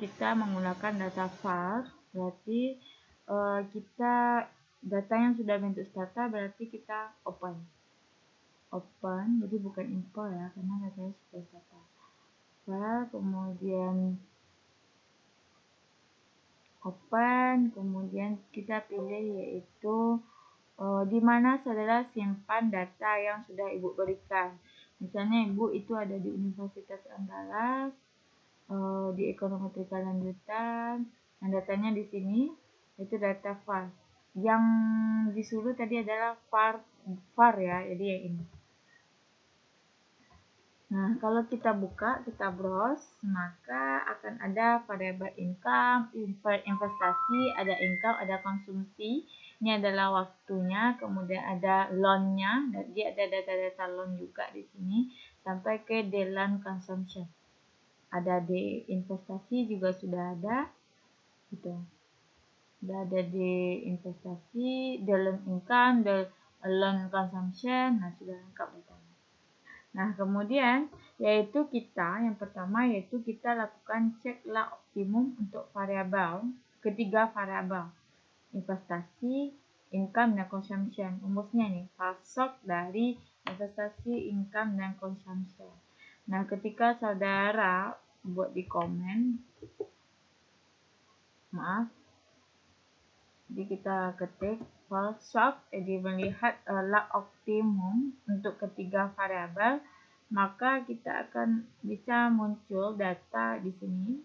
kita menggunakan data var, berarti kita data yang sudah bentuk data berarti kita open, jadi bukan import ya, karena datanya sudah data var, kemudian open, kemudian kita pilih yaitu di mana saudara simpan data yang sudah ibu berikan. Misalnya ibu itu ada di Universitas Andalas, di ekonometri lanjutan, dan datanya di sini itu data var. Yang disuruh tadi adalah var ya, jadi yang ini. Nah, kalau kita buka, kita browse, maka akan ada variabel income, investasi, ada income, ada konsumsi. Ini adalah waktunya, kemudian ada loan-nya, jadi ada data-data loan juga di sini, sampai ke daily consumption. Ada di investasi juga sudah ada, gitu. Sudah ada di investasi, daily income, the loan consumption, nah sudah lengkap datanya. Nah, kemudian yaitu yang pertama yaitu kita lakukan cek lah optimum untuk variabel, ketiga variabel, investasi, income, dan consumption. Rumusnya nih, pasok dari investasi, income, dan consumption. Nah, ketika saudara buat di komen, jadi kita ketik pasok, jadi melihat lah optimum untuk ketiga variabel, maka kita akan bisa muncul data di sini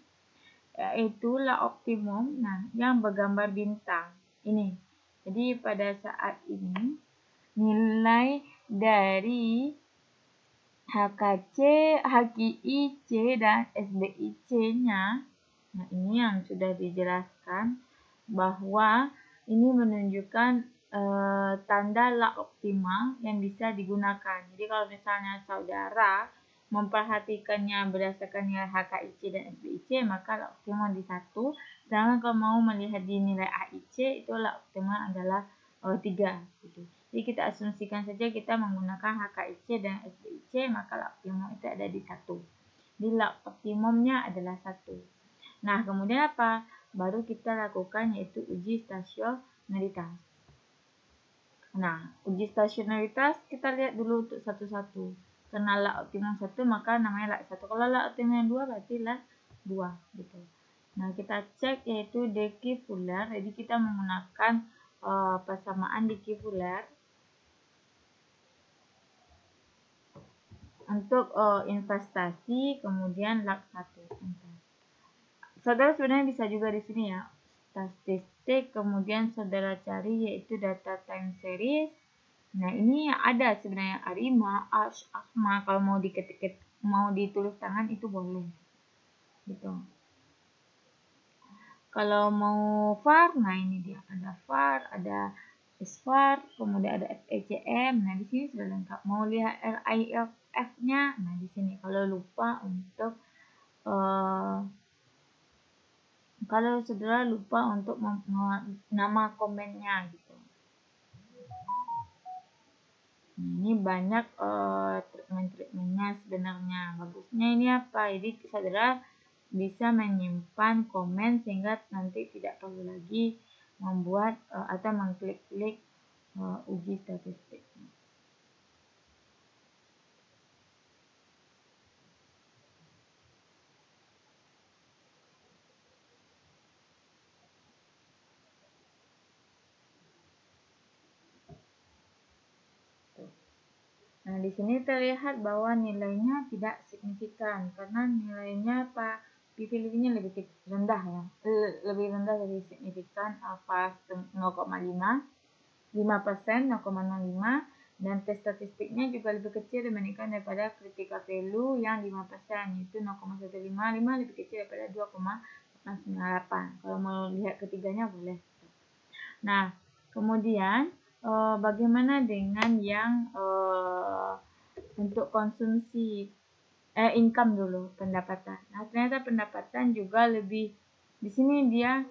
yaitu lah optimum, nah yang bergambar bintang ini. Jadi pada saat ini nilai dari HKC, HKIC, dan SBIC-nya, nah ini yang sudah dijelaskan bahwa ini menunjukkan tanda lah optimal yang bisa digunakan. Jadi kalau misalnya saudara memperhatikannya berdasarkan nilai HKIC dan SBIC, maka lah optimal di 1. Sedangkan kalau mau melihat di nilai AIC, itu lah optimal adalah 3. Gitu. Jadi kita asumsikan saja kita menggunakan HKIC dan SBIC, maka lah optimum itu ada di 1. Jadi lah optimumnya adalah 1. Nah, kemudian apa? Baru kita lakukan yaitu uji stasionaritas. Nah, uji stasionaritas kita lihat dulu untuk satu-satu. Karena lah optimum 1 maka namanya lah 1. Kalau lah optimum 2 berarti lah 2 gitu. Nah, kita cek yaitu Deki Fuller. Jadi kita menggunakan persamaan Deki Fuller untuk investasi, kemudian lah 1. Saudara sebenarnya bisa juga di sini ya, statistik, kemudian saudara cari yaitu data time series. Nah, ini ada sebenarnya ARIMA, ASMA, kalau mau diketik, mau ditulis tangan itu boleh. Gitu. Kalau mau VAR, nah ini dia, ada VAR, ada SVAR, kemudian ada FECM. Nah, di sini sudah lengkap. Mau lihat RIFF-nya, nah di sini. Kalau lupa untuk kalau saudara lupa untuk nama komennya gitu. Ini banyak treatment-treatmentnya sebenarnya. Bagusnya ini apa? Jadi saudara bisa menyimpan komen sehingga nanti tidak perlu lagi membuat atau mengklik-klik uji statistik. Nah, di sini terlihat bahwa nilainya tidak signifikan karena nilainya P-value-nya lebih rendah ya, lebih rendah dari signifikan alpha 0,5, 5%, 0,05, dan tes statistiknya juga lebih kecil dibandingkan daripada critical value yang 5%, yaitu 0,155, lebih kecil daripada 2,98. Kalau mau lihat ketiganya boleh. Nah, kemudian bagaimana dengan yang untuk konsumsi income dulu, pendapatan. Nah, ternyata pendapatan juga lebih, di sini dia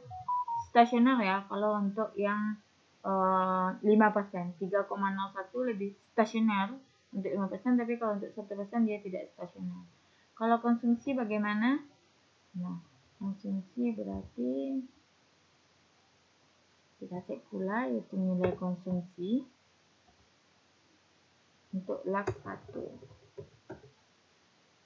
stasioner ya. Kalau untuk yang 5%, 3,01 lebih stasioner untuk 5%, tapi kalau untuk 1% dia tidak stasioner. Kalau konsumsi bagaimana? Nah, Konsumsi berarti kita cek pula yaitu nilai konsumsi untuk lak 1.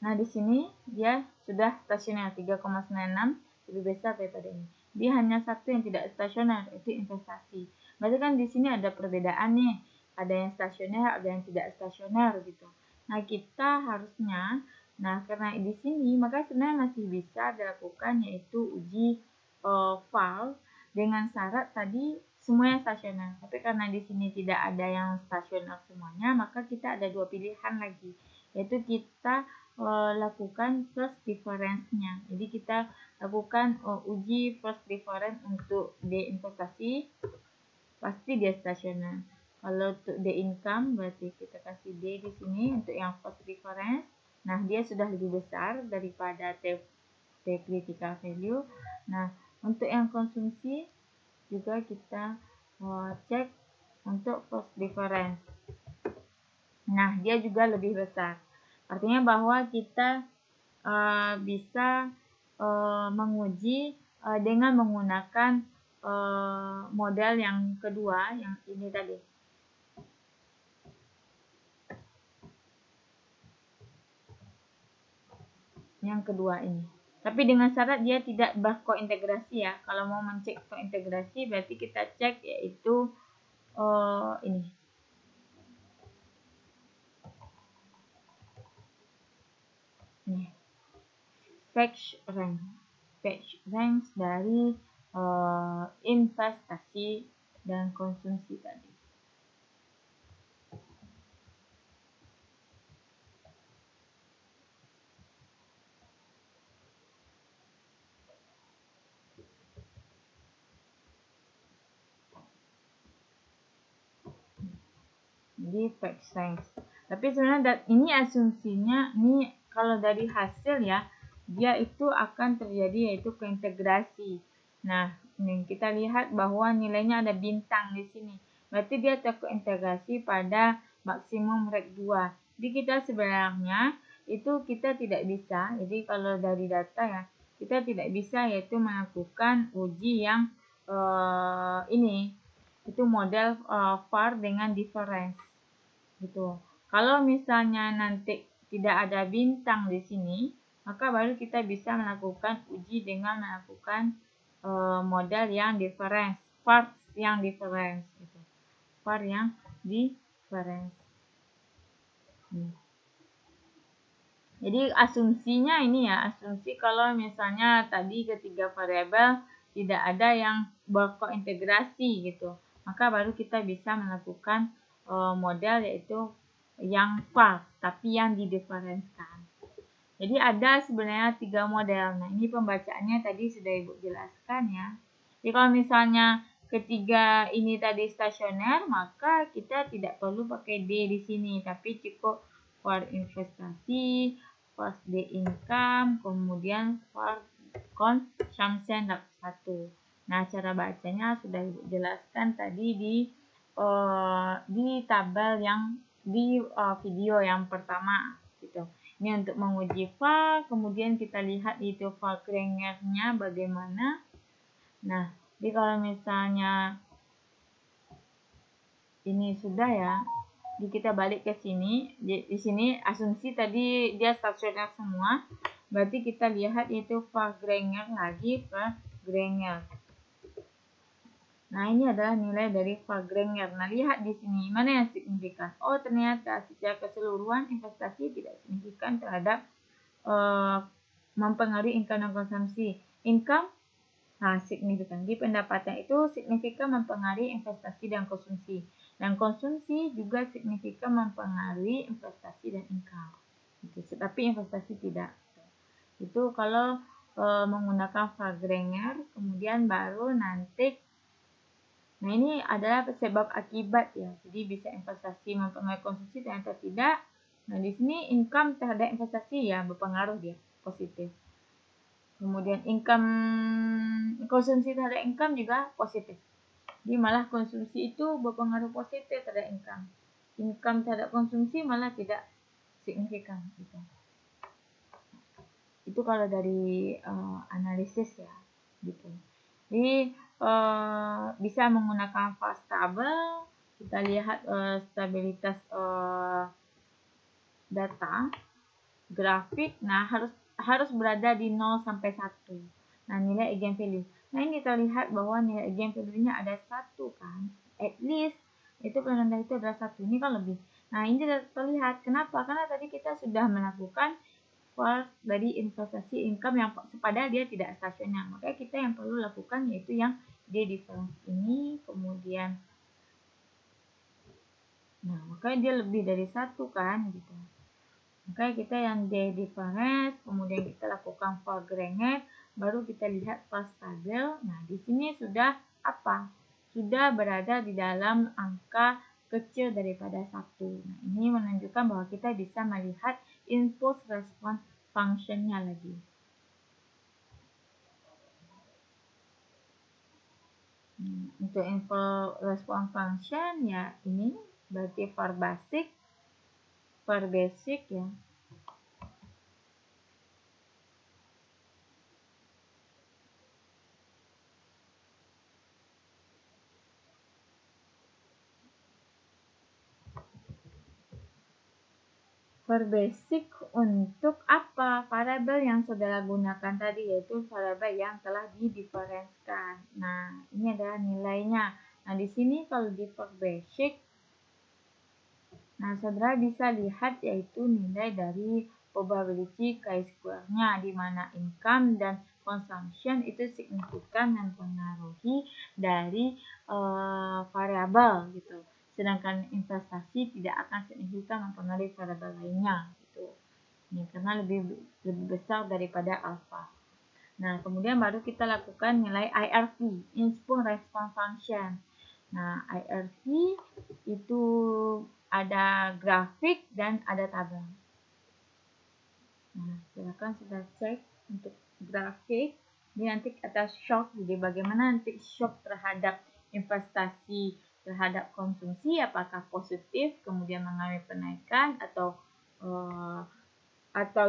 Nah, di sini dia sudah stasioner 3,96, lebih besar daripada ini. Dia hanya satu yang tidak stasioner, yaitu investasi. Berarti kan di sini ada perbedaan nih. Ada yang stasioner, ada yang tidak stasioner gitu. Nah, kita harusnya, karena di sini maka sebenarnya masih bisa dilakukan yaitu uji file dengan syarat tadi semuanya stasioner. Tapi karena di sini tidak ada yang stasioner semuanya, maka kita ada dua pilihan lagi, yaitu kita lakukan first difference-nya. Jadi kita lakukan uji first difference untuk D investasi, pasti dia stasioner. Kalau untuk D income berarti kita kasih D di sini untuk yang first difference. Nah, dia sudah lebih besar daripada T critical value. Nah, untuk yang konsumsi juga kita cek untuk first difference. Nah, dia juga lebih besar. Artinya bahwa kita bisa menguji dengan menggunakan model yang kedua, yang ini tadi. Yang kedua ini. Tapi dengan syarat dia tidak berkointegrasi ya. Kalau mau mencek kointegrasi berarti kita cek yaitu ini. Ini. Fetch rank dari investasi dan konsumsi tadi. Di fetch rank. Tapi sebenarnya ini asumsinya, ini kalau dari hasil ya, dia itu akan terjadi yaitu keintegrasi. Nah, ini kita lihat bahwa nilainya ada bintang di sini. Berarti dia terintegrasi pada maksimum rank 2. Jadi kita sebenarnya itu kita tidak bisa. Jadi kalau dari data ya, kita tidak bisa yaitu melakukan uji yang ini. Itu model var dengan difference. Gitu. Kalau misalnya nanti tidak ada bintang di sini, maka baru kita bisa melakukan uji dengan melakukan model yang difference, var yang difference gitu. var yang difference. Jadi asumsinya ini ya, asumsi kalau misalnya tadi ketiga variabel tidak ada yang berkointegrasi gitu, maka baru kita bisa melakukan model yaitu yang var, tapi yang didiferenskan. Jadi ada sebenarnya 3 model. Nah, ini pembacaannya tadi sudah Ibu jelaskan ya. Jadi kalau misalnya ketiga ini tadi stasioner, maka kita tidak perlu pakai D di sini, tapi cukup for investasi, first D income, kemudian for consumption 1. Nah, cara bacanya sudah Ibu jelaskan tadi di tabel yang di video yang pertama gitu. Ini untuk menguji file, kemudian kita lihat itu file Granger-nya bagaimana. Nah, jadi kalau misalnya ini sudah ya, jadi kita balik ke sini. Di sini asumsi tadi dia stasioner semua, berarti kita lihat itu file Granger lagi ke Granger. Nah, ini adalah nilai dari file Granger. Nah, lihat di sini mana yang signifikan. Oh, ternyata secara keseluruhan investasi tidak signifikan terhadap mempengaruhi income dan konsumsi. Income signifikan. Di pendapatan itu signifikan mempengaruhi investasi dan konsumsi. Dan konsumsi juga signifikan mempengaruhi investasi dan income. Gitu. Tetapi investasi tidak. Itu kalau menggunakan file Granger, kemudian baru nanti. Nah, ini adalah sebab akibat ya. Jadi bisa investasi mempengaruhi konsumsi ternyata tidak. Nah, di sini income terhadap investasi ya berpengaruh dia positif. Kemudian income konsumsi terhadap income juga positif. Jadi malah konsumsi itu berpengaruh positif terhadap income. Income terhadap konsumsi malah tidak signifikan gitu. Itu kalau dari analisis ya, gitu. Jadi bisa menggunakan fast table. Kita lihat stabilitas data, grafik. Nah, harus berada di 0 sampai 1. Nah, nilai eigenvalue. Nah, ini kita lihat bahwa nilai eigenvalue-nya ada 1 kan. At least itu paling rendah itu adalah 1. Ini kan lebih. Nah, ini terlihat. Kenapa? Karena tadi kita sudah melakukan first dari investasi income yang padahal dia tidak stasioner. Makanya kita yang perlu lakukan yaitu yang D difference ini, kemudian nah, makanya dia lebih dari 1 kan gitu. Makanya kita yang D difference, kemudian kita lakukan for gradient, baru kita lihat first table. Nah, di sini sudah apa? Sudah berada di dalam angka kecil daripada 1. Nah, ini menunjukkan bahwa kita bisa melihat impulse response function-nya lagi. Untuk impulse response function ya ini berarti for basic ya. For basic untuk apa? Variabel yang saudara gunakan tadi yaitu variabel yang telah didiferenskan. Nah, ini adalah nilainya. Nah, di sini kalau di for basic, nah saudara bisa lihat yaitu nilai dari probability chi-square-nya, di mana income dan consumption itu signifikan mempengaruhi dari variabel gitu. Sedangkan investasi tidak akan signifikan mempengaruhi variabel lainnya gitu. Ini karena lebih besar daripada alpha. Nah, kemudian baru kita lakukan nilai IRV, Impulse Response Function. Nah, IRV itu ada grafik dan ada tabel. Nah, silakan sudah cek untuk grafik. Ini nanti atas shock, jadi bagaimana nanti shock terhadap investasi terhadap konsumsi, apakah positif, kemudian mengalami penaikan atau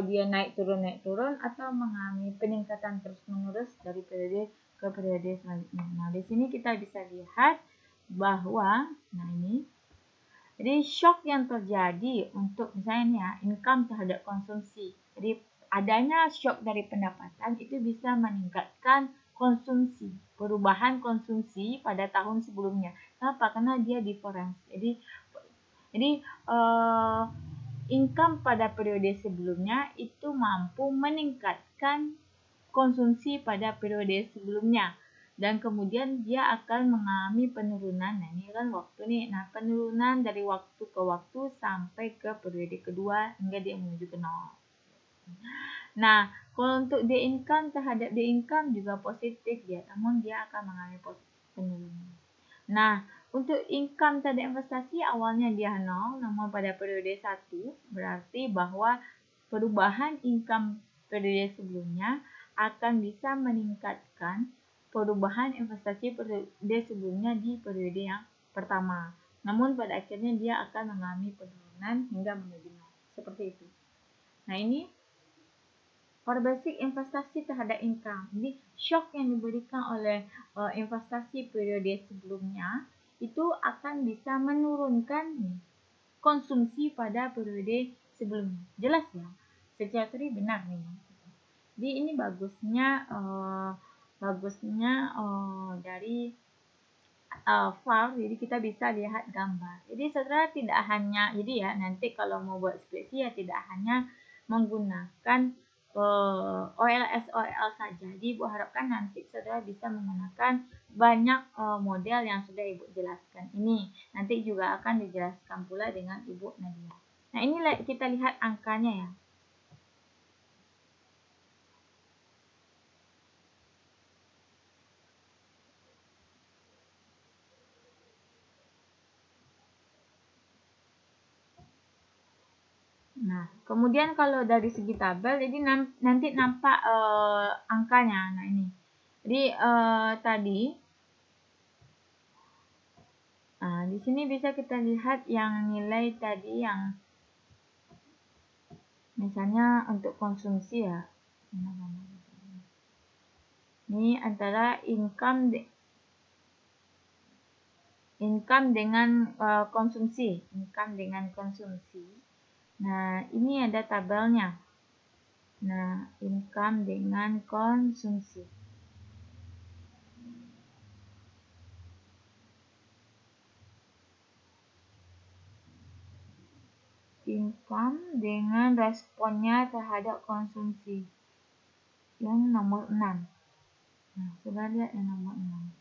dia naik turun atau mengalami peningkatan terus menerus dari periode ke periode selanjutnya. Nah, di sini kita bisa lihat bahwa nah ini jadi shock yang terjadi untuk misalnya ya, income terhadap konsumsi. Jadi adanya shock dari pendapatan itu bisa meningkatkan konsumsi, perubahan konsumsi pada tahun sebelumnya. Kenapa? Karena dia difference. Jadi income pada periode sebelumnya itu mampu meningkatkan konsumsi pada periode sebelumnya. Dan kemudian dia akan mengalami penurunan. Nah, ini kan waktu nih. Nah, penurunan dari waktu ke waktu sampai ke periode kedua hingga dia menuju ke 0. Nah, kalau untuk day income terhadap day income juga positif ya, namun dia akan mengalami penurunan. Nah, untuk income terhadap investasi awalnya dia 0, namun pada periode 1 berarti bahwa perubahan income periode sebelumnya akan bisa meningkatkan perubahan investasi periode sebelumnya di periode yang pertama. Namun pada akhirnya dia akan mengalami penurunan hingga menuju 0. Seperti itu. Nah, ini for basic investasi terhadap income. Jadi shock yang diberikan oleh investasi periode sebelumnya itu akan bisa menurunkan konsumsi pada periode sebelumnya. Jelas ya? Secara teori benar nih. Jadi ini bagusnya dari file, jadi kita bisa lihat gambar. Jadi saudara tidak hanya, jadi ya nanti kalau mau buat skripsi ya tidak hanya menggunakan OLS saja. Jadi Ibu harapkan nanti saudara bisa menggunakan banyak model yang sudah Ibu jelaskan ini. Nanti juga akan dijelaskan pula dengan Ibu Nadia. Nah, ini kita lihat angkanya ya. Nah, kemudian kalau dari segi tabel, jadi nanti nampak angkanya. Nah, ini. Jadi tadi, di sini bisa kita lihat yang nilai tadi yang misalnya untuk konsumsi ya. Ini antara income dengan konsumsi. Income dengan konsumsi. Nah, ini ada tabelnya. Nah, income dengan konsumsi. Income dengan responnya terhadap konsumsi. Yang nomor 6. Nah, coba lihat yang nomor 6.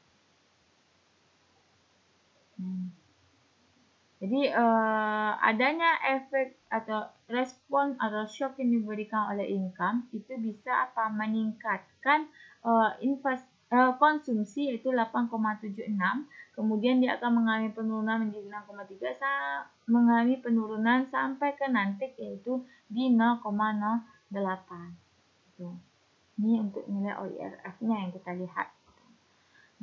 Jadi, adanya efek atau respon atau shock yang diberikan oleh income itu bisa meningkatkan konsumsi iaitu 8,76, kemudian dia akan mengalami penurunan menjadi 6,3, mengalami penurunan sampai ke nanti yaitu di 0,08. Ini untuk nilai OIRF-nya yang kita lihat.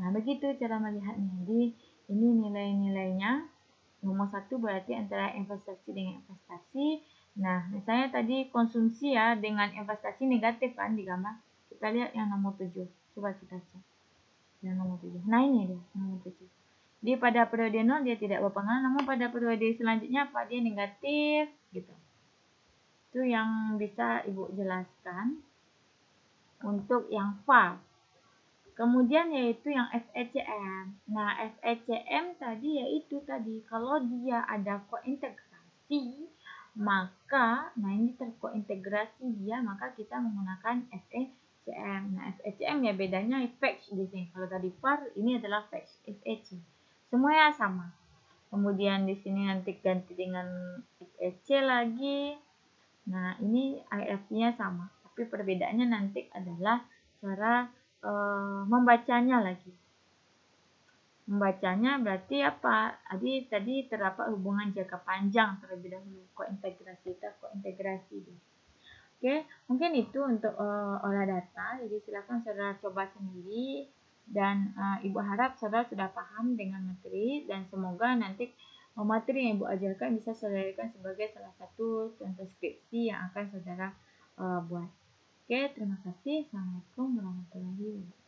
Nah, begitu cara melihatnya. Jadi, ini nilai-nilainya. Nomor 1 berarti antara investasi dengan investasi. Nah, misalnya tadi konsumsi ya dengan investasi negatif kan di gambar. Kita lihat yang nomor 7. Coba kita cek. Yang nomor 7. Nah, ini dia nomor 7. Jadi pada periode 0 dia tidak berpengaruh, namun pada periode selanjutnya apa dia negatif gitu. Itu yang bisa Ibu jelaskan untuk yang FA. Kemudian yaitu yang FECM. Nah, FECM tadi yaitu kalau dia ada kointegrasi, maka ini terkointegrasi dia, maka kita menggunakan FECM. Nah, FECM ya bedanya fetch di sini. Kalau tadi FAR, ini adalah fetch, FEC. Semuanya sama. Kemudian di sini nanti ganti dengan FEC lagi. Nah, ini IF-nya sama, tapi perbedaannya nanti adalah cara membacanya lagi. Membacanya berarti apa? Tadi terdapat hubungan jangka panjang terlebih dahulu, kointegrasi. Oke, mungkin itu untuk olah data. Jadi silakan saudara coba sendiri dan Ibu harap saudara sudah paham dengan materi dan semoga nanti materi yang Ibu ajarkan bisa saudara jadikan sebagai salah satu contoh skripsi yang akan saudara buat. Oke, terima kasih. Assalamualaikum warahmatullahi wabarakatuh.